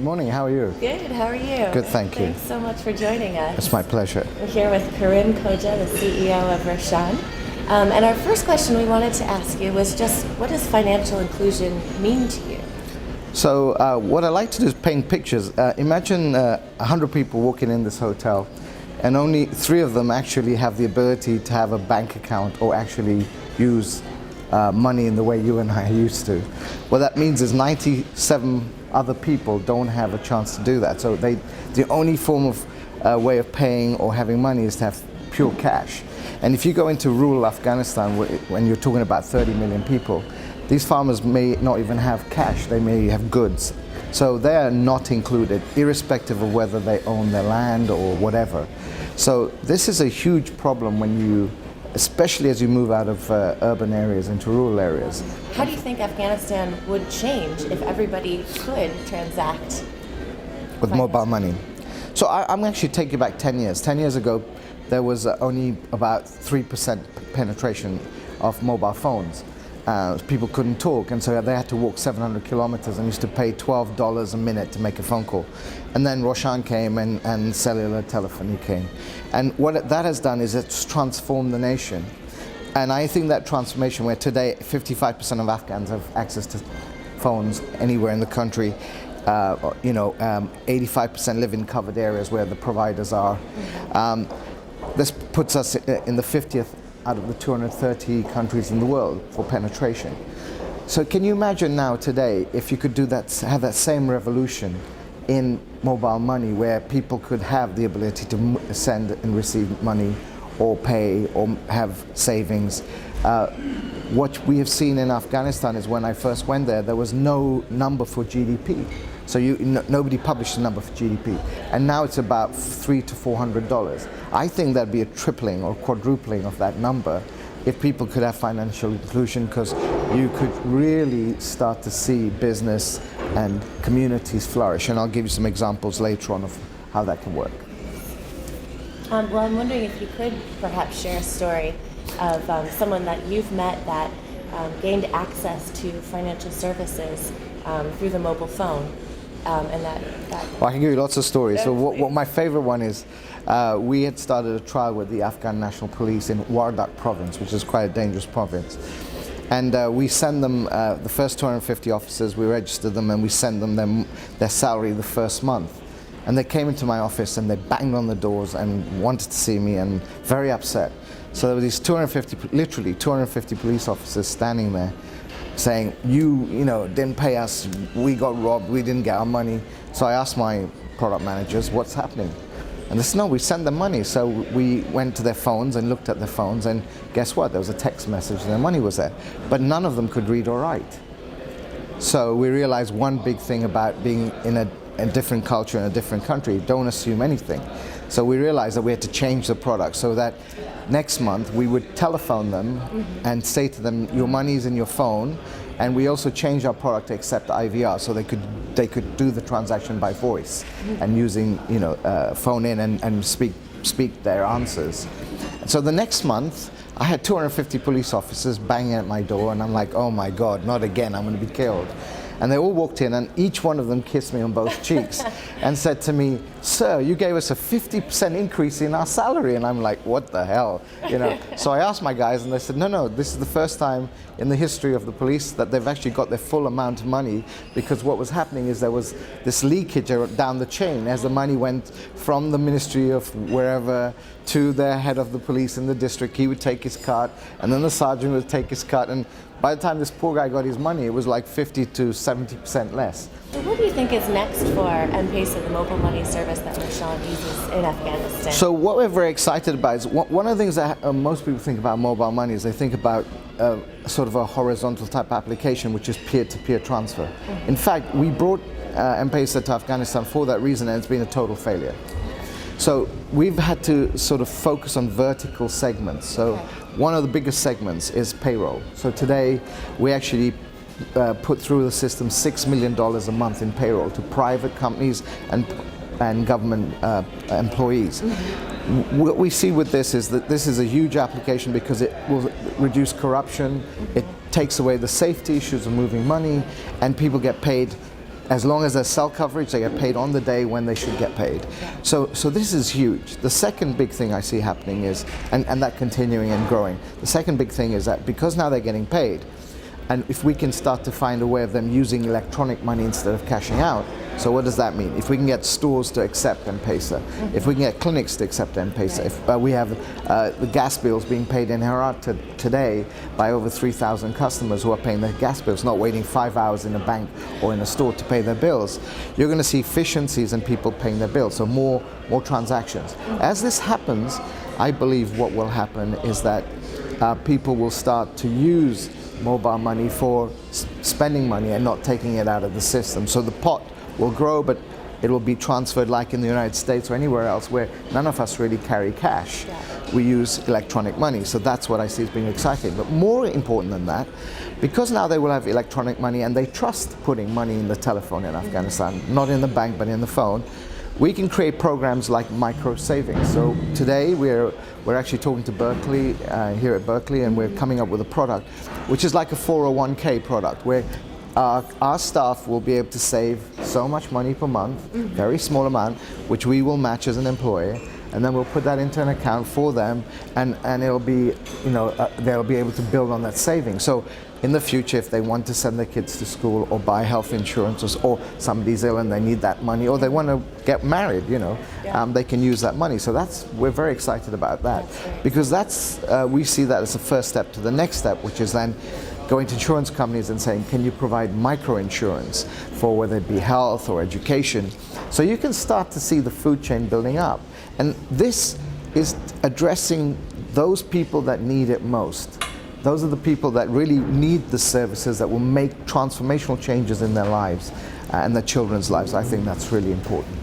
Good morning. How are you? Good. How are you? Good, thank you. Thanks so much for joining us. It's my pleasure. We're here with Karim Khoja, the CEO of Roshan. And our first question we wanted to ask you was just, what does financial inclusion mean to you? So what I like to do is paint pictures. Imagine 100 people walking in this hotel, and only 3 of them actually have the ability to have a bank account or actually use money in the way you and I used to. What that means is 97 other people don't have a chance to do that. So the only form of way of paying or having money is to have pure cash. And if you go into rural Afghanistan, when you're talking about 30 million people, these farmers may not even have cash, they may have goods. So they are not included, irrespective of whether they own their land or whatever. So this is a huge problem when you, especially as you move out of urban areas into rural areas. How do you think Afghanistan would change if everybody could transact with mobile money? So I'm actually taking back 10 years. 10 years ago, there was only about 3% penetration of mobile phones. People couldn't talk, and so they had to walk 700 kilometers and used to pay $12 a minute to make a phone call. And then Roshan came and cellular telephony came. And what that has done is it's transformed the nation. And I think that transformation, where today 55% of Afghans have access to phones anywhere in the country, 85% live in covered areas where the providers are. This puts us in the 50th out of the 230 countries in the world for penetration. So can you imagine now today if you could do that, have that same revolution in mobile money, where people could have the ability to send and receive money or pay or have savings. What we have seen in Afghanistan is, when I first went there, there was no number for GDP. So nobody published a number for GDP. And now it's about $300 to $400. I think that'd be a tripling or quadrupling of that number if people could have financial inclusion, because you could really start to see business and communities flourish. And I'll give you some examples later on of how that can work. Well, I'm wondering if you could perhaps share a story of someone that you've met that gained access to financial services through the mobile phone. Well, I can give you lots of stories. So what my favorite one is, we had started a trial with the Afghan National Police in Wardak province, which is quite a dangerous province. And we send them, the first 250 officers, we registered them and we send them their salary the first month. And they came into my office and they banged on the doors and wanted to see me, and very upset. So there were these literally 250 police officers standing there saying, you didn't pay us, we got robbed, we didn't get our money. So I asked my product managers, what's happening? And they said, no, we sent them money. So we went to their phones and looked at their phones, and guess what? There was a text message and their money was there. But none of them could read or write. So we realized one big thing about being in a different culture in a different country: don't assume anything. So we realized that we had to change the product so that next month we would telephone them and say to them, your money's in your phone. And we also changed our product to accept IVR, so they could do the transaction by voice and using phone in and speak their answers. So the next month I had 250 police officers banging at my door, and I'm like, oh my God, not again, I'm going to be killed. And they all walked in, and each one of them kissed me on both cheeks and said to me, sir, you gave us a 50% increase in our salary. And I'm like, what the hell? So I asked my guys, and they said, no, this is the first time in the history of the police that they've actually got their full amount of money, because what was happening is there was this leakage down the chain as the money went from the ministry of wherever to the head of the police in the district. He would take his cut, and then the sergeant would take his cut, and by the time this poor guy got his money, it was like 50 to 70% less. So what do you think is next for M-Pesa, the mobile money service that Roshan uses in Afghanistan? So what we're very excited about is, one of the things that most people think about mobile money is they think about sort of a horizontal type application, which is peer-to-peer transfer. In fact, we brought M-Pesa to Afghanistan for that reason, and it's been a total failure. So we've had to sort of focus on vertical segments. So one of the biggest segments is payroll. So today we actually put through the system $6 million a month in payroll to private companies and government employees. What we see with this is that this is a huge application because it will reduce corruption, it takes away the safety issues of moving money, and people get paid as long as there's cell coverage, they get paid on the day when they should get paid. So this is huge. The second big thing I see happening is, and that continuing and growing, the second big thing is that because now they're getting paid, and if we can start to find a way of them using electronic money instead of cashing out, so what does that mean? If we can get stores to accept M-Pesa, if we can get clinics to accept M-Pesa, if we have the gas bills being paid in Herat today by over 3,000 customers who are paying their gas bills, not waiting 5 hours in a bank or in a store to pay their bills, you're going to see efficiencies in people paying their bills, so more transactions. As this happens, I believe what will happen is that people will start to use mobile money for spending money and not taking it out of the system. So the pot will grow, but it will be transferred like in the United States or anywhere else where none of us really carry cash. We use electronic money. So that's what I see as being exciting. But more important than that, because now they will have electronic money and they trust putting money in the telephone in Afghanistan, not in the bank but in the phone, we can create programs like micro savings. So today we're actually talking to Berkeley, here at Berkeley, and we're coming up with a product which is like a 401k product where our staff will be able to save so much money per month, very small amount, which we will match as an employer, and then we'll put that into an account for them, and it'll be, they'll be able to build on that savings. So in the future, if they want to send their kids to school or buy health insurance, or somebody's ill and they need that money, or they want to get married, they can use that money. So we're very excited about that, because we see that as a first step to the next step, which is then going to insurance companies and saying, can you provide micro insurance for whether it be health or education? So you can start to see the food chain building up. And this is addressing those people that need it most. Those are the people that really need the services that will make transformational changes in their lives and their children's lives. I think that's really important.